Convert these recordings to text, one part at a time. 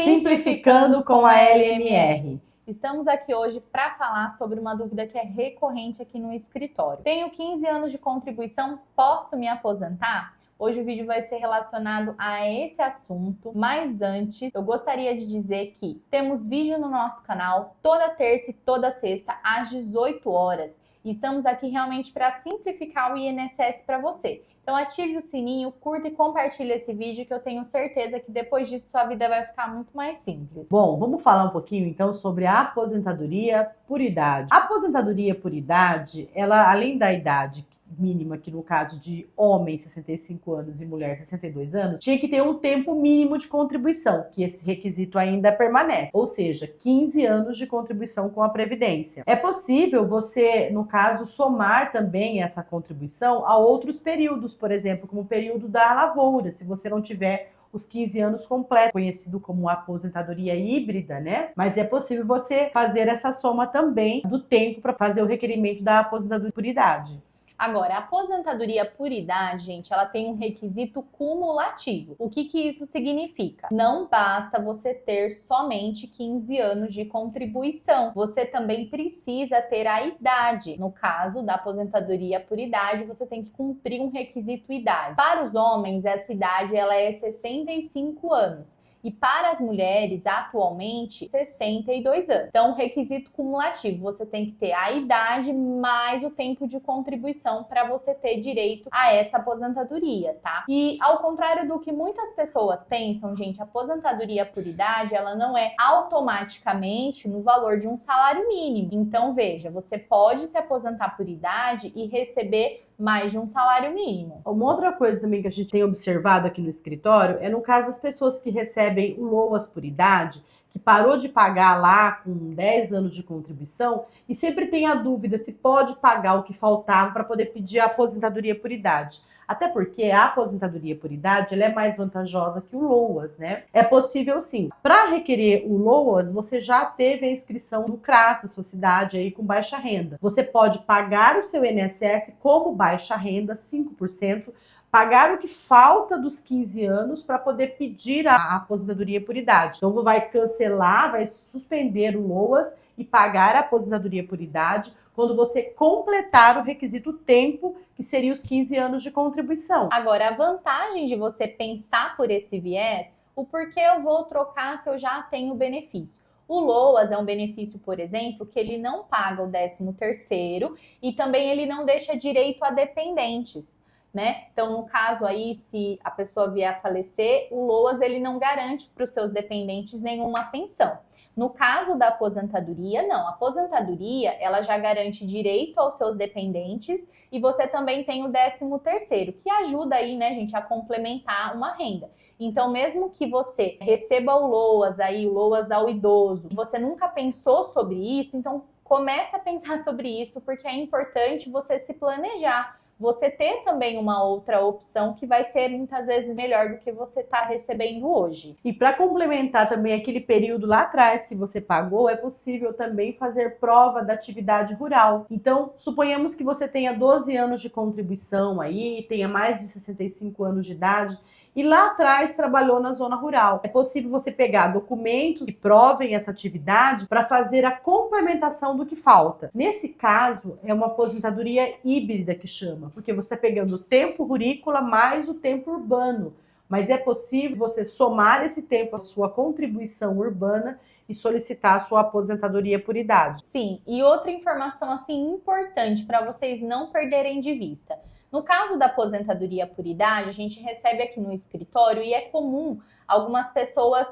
Simplificando com a LMR. Estamos aqui hoje para falar sobre uma dúvida que é recorrente aqui no escritório. Tenho 15 anos de contribuição, posso me aposentar? Hoje o vídeo vai ser relacionado a esse assunto, mas antes eu gostaria de dizer que temos vídeo no nosso canal toda terça e toda sexta às 18 horas. E estamos aqui realmente para simplificar o INSS para você. Então ative o sininho, curta e compartilhe esse vídeo que eu tenho certeza que depois disso sua vida vai ficar muito mais simples. Bom, vamos falar um pouquinho então sobre a aposentadoria por idade. A aposentadoria por idade, ela além da idade mínima, que no caso de homem 65 anos e mulher 62 anos, tinha que ter um tempo mínimo de contribuição, que esse requisito ainda permanece, ou seja, 15 anos de contribuição com a Previdência. É possível você, no caso, somar também essa contribuição a outros períodos, por exemplo, como o período da lavoura, se você não tiver os 15 anos completos, conhecido como aposentadoria híbrida, né? Mas é possível você fazer essa soma também do tempo para fazer o requerimento da aposentadoria por idade. Agora, a aposentadoria por idade, gente, ela tem um requisito cumulativo. O que isso significa? Não basta você ter somente 15 anos de contribuição. Você também precisa ter a idade. No caso da aposentadoria por idade, você tem que cumprir um requisito idade. Para os homens, essa idade ela é 65 anos. E para as mulheres, atualmente, 62 anos. Então, requisito cumulativo, você tem que ter a idade mais o tempo de contribuição para você ter direito a essa aposentadoria, tá? E ao contrário do que muitas pessoas pensam, gente, a aposentadoria por idade, ela não é automaticamente no valor de um salário mínimo. Então, veja, você pode se aposentar por idade e receber mais de um salário mínimo. Uma outra coisa também que a gente tem observado aqui no escritório é no caso das pessoas que recebem o LOAS por idade, que parou de pagar lá com 10 anos de contribuição e sempre tem a dúvida se pode pagar o que faltava para poder pedir a aposentadoria por idade. Até porque a aposentadoria por idade ela é mais vantajosa que o LOAS, né? É possível sim. Para requerer o LOAS, você já teve a inscrição no CRAS da sua cidade aí com baixa renda. Você pode pagar o seu INSS como baixa renda, 5%, pagar o que falta dos 15 anos para poder pedir a aposentadoria por idade. Então vai cancelar, vai suspender o LOAS e pagar a aposentadoria por idade quando você completar o requisito tempo, que seria os 15 anos de contribuição. Agora, a vantagem de você pensar por esse viés, o porquê eu vou trocar se eu já tenho benefício. O LOAS é um benefício, por exemplo, que ele não paga o 13º e também ele não deixa direito a dependentes, né? Então, no caso aí, se a pessoa vier a falecer, o LOAS ele não garante para os seus dependentes nenhuma pensão. No caso da aposentadoria, não. A aposentadoria, ela já garante direito aos seus dependentes e você também tem o 13º, que ajuda aí, né, gente, a complementar uma renda. Então, mesmo que você receba o LOAS aí, o LOAS ao idoso, você nunca pensou sobre isso, então comece a pensar sobre isso, porque é importante você se planejar. Você ter também uma outra opção que vai ser muitas vezes melhor do que você está recebendo hoje. E para complementar também aquele período lá atrás que você pagou, é possível também fazer prova da atividade rural. Então, suponhamos que você tenha 12 anos de contribuição aí, tenha mais de 65 anos de idade, e lá atrás trabalhou na zona rural. É possível você pegar documentos que provem essa atividade para fazer a complementação do que falta. Nesse caso, é uma aposentadoria híbrida que chama, porque você está pegando o tempo rurícola mais o tempo urbano. Mas é possível você somar esse tempo à sua contribuição urbana e solicitar a sua aposentadoria por idade. Sim, e outra informação assim importante para vocês não perderem de vista. No caso da aposentadoria por idade, a gente recebe aqui no escritório e é comum algumas pessoas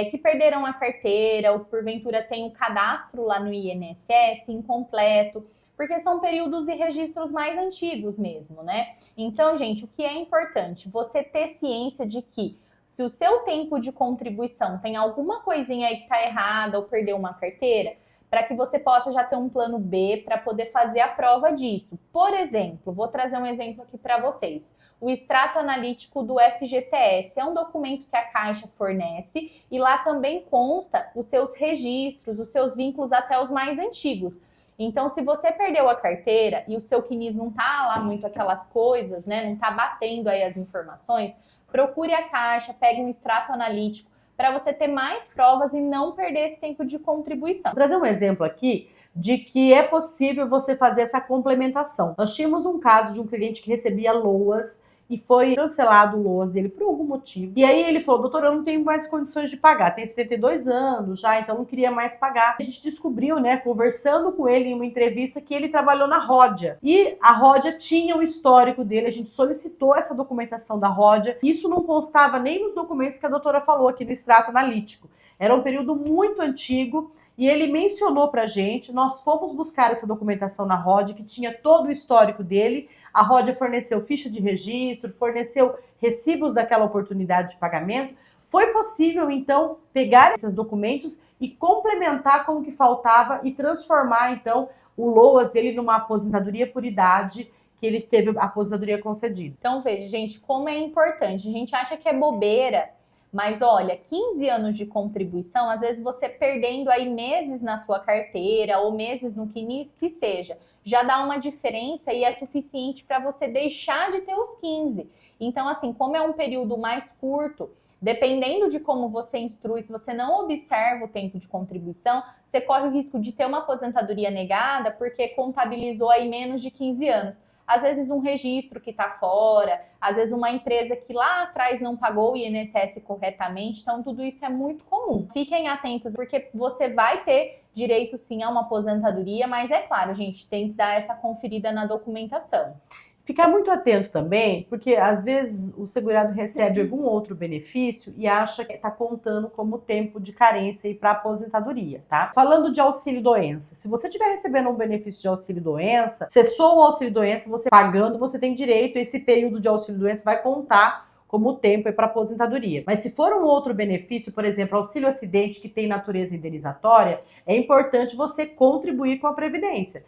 que perderam a carteira ou porventura têm o cadastro lá no INSS incompleto, porque são períodos e registros mais antigos mesmo, né? Então, gente, o que é importante? Você ter ciência de que se o seu tempo de contribuição tem alguma coisinha aí que está errada ou perdeu uma carteira, para que você possa já ter um plano B para poder fazer a prova disso. Por exemplo, vou trazer um exemplo aqui para vocês. O extrato analítico do FGTS é um documento que a Caixa fornece e lá também consta os seus registros, os seus vínculos até os mais antigos. Então, se você perdeu a carteira e o seu CNIS não tá lá muito aquelas coisas, né, não tá batendo aí as informações, procure a Caixa, pegue um extrato analítico para você ter mais provas e não perder esse tempo de contribuição. Vou trazer um exemplo aqui de que é possível você fazer essa complementação. Nós tínhamos um caso de um cliente que recebia LOAS e foi cancelado o LOAS dele por algum motivo. E aí ele falou, doutor, eu não tenho mais condições de pagar, tem 72 anos já, então não queria mais pagar. A gente descobriu, né, conversando com ele em uma entrevista, que ele trabalhou na Ródia. E a Ródia tinha o histórico dele, a gente solicitou essa documentação da Ródia. Isso não constava nem nos documentos que a doutora falou aqui no extrato analítico. Era um período muito antigo. E ele mencionou pra gente, nós fomos buscar essa documentação na Ródia, que tinha todo o histórico dele. A Ródia forneceu ficha de registro, forneceu recibos daquela oportunidade de pagamento. Foi possível, então, pegar esses documentos e complementar com o que faltava e transformar, então, o LOAS dele numa aposentadoria por idade, que ele teve a aposentadoria concedida. Então, veja, gente, como é importante. A gente acha que é bobeira, mas olha, 15 anos de contribuição, às vezes você perdendo aí meses na sua carteira ou meses no que seja, já dá uma diferença e é suficiente para você deixar de ter os 15. Então, assim, como é um período mais curto, dependendo de como você instrui, se você não observa o tempo de contribuição, você corre o risco de ter uma aposentadoria negada porque contabilizou aí menos de 15 anos. Às vezes um registro que está fora, às vezes uma empresa que lá atrás não pagou o INSS corretamente, então tudo isso é muito comum. Fiquem atentos, porque você vai ter direito sim a uma aposentadoria, mas é claro, gente, tem que dar essa conferida na documentação. Ficar muito atento também, porque às vezes o segurado recebe algum outro benefício e acha que está contando como tempo de carência para aposentadoria, tá? Falando de auxílio-doença, se você estiver recebendo um benefício de auxílio-doença, cessou o auxílio-doença, você pagando, você tem direito, esse período de auxílio-doença vai contar como tempo para aposentadoria. Mas se for um outro benefício, por exemplo, auxílio-acidente que tem natureza indenizatória, é importante você contribuir com a Previdência.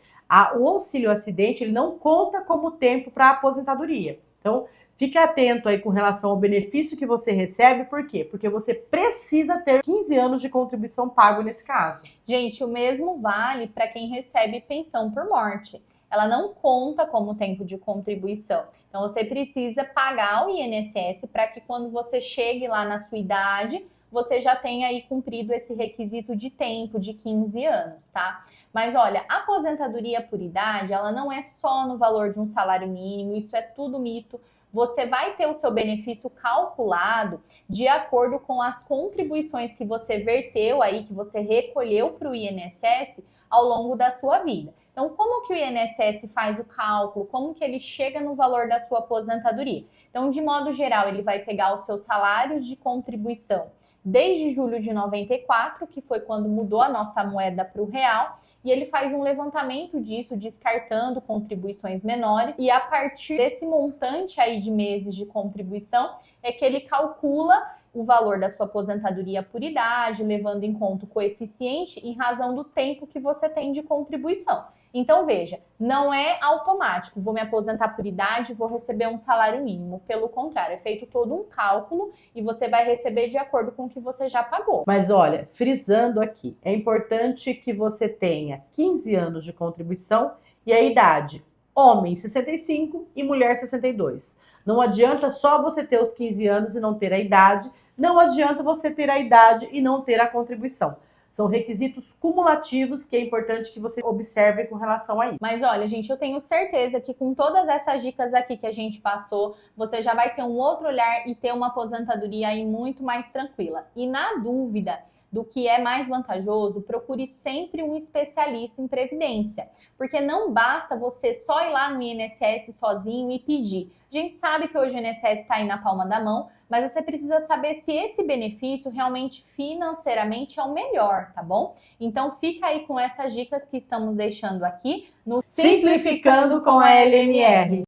O auxílio-acidente ele não conta como tempo para aposentadoria. Então, fique atento aí com relação ao benefício que você recebe. Por quê? Porque você precisa ter 15 anos de contribuição pago nesse caso. Gente, o mesmo vale para quem recebe pensão por morte. Ela não conta como tempo de contribuição. Então, você precisa pagar o INSS para que quando você chegue lá na sua idade, você já tenha aí cumprido esse requisito de tempo de 15 anos, tá? Mas olha, a aposentadoria por idade, ela não é só no valor de um salário mínimo, isso é tudo mito. Você vai ter o seu benefício calculado de acordo com as contribuições que você verteu aí, que você recolheu para o INSS ao longo da sua vida. Então, como que o INSS faz o cálculo? Como que ele chega no valor da sua aposentadoria? Então, de modo geral, ele vai pegar os seus salários de contribuição desde julho de 94, que foi quando mudou a nossa moeda para o real, e ele faz um levantamento disso, descartando contribuições menores, e a partir desse montante aí de meses de contribuição, é que ele calcula o valor da sua aposentadoria por idade, levando em conta o coeficiente em razão do tempo que você tem de contribuição. Então, veja, não é automático, vou me aposentar por idade, vou receber um salário mínimo. Pelo contrário, é feito todo um cálculo e você vai receber de acordo com o que você já pagou. Mas olha, frisando aqui, é importante que você tenha 15 anos de contribuição e a idade, homem 65 e mulher 62. Não adianta só você ter os 15 anos e não ter a idade, não adianta você ter a idade e não ter a contribuição. São requisitos cumulativos que é importante que você observe com relação a isso. Mas olha, gente, eu tenho certeza que com todas essas dicas aqui que a gente passou, você já vai ter um outro olhar e ter uma aposentadoria aí muito mais tranquila. E na dúvida do que é mais vantajoso, procure sempre um especialista em previdência, porque não basta você só ir lá no INSS sozinho e pedir. A gente sabe que hoje o INSS está aí na palma da mão, mas você precisa saber se esse benefício realmente financeiramente é o melhor, tá bom? Então fica aí com essas dicas que estamos deixando aqui no Simplificando com a LMR.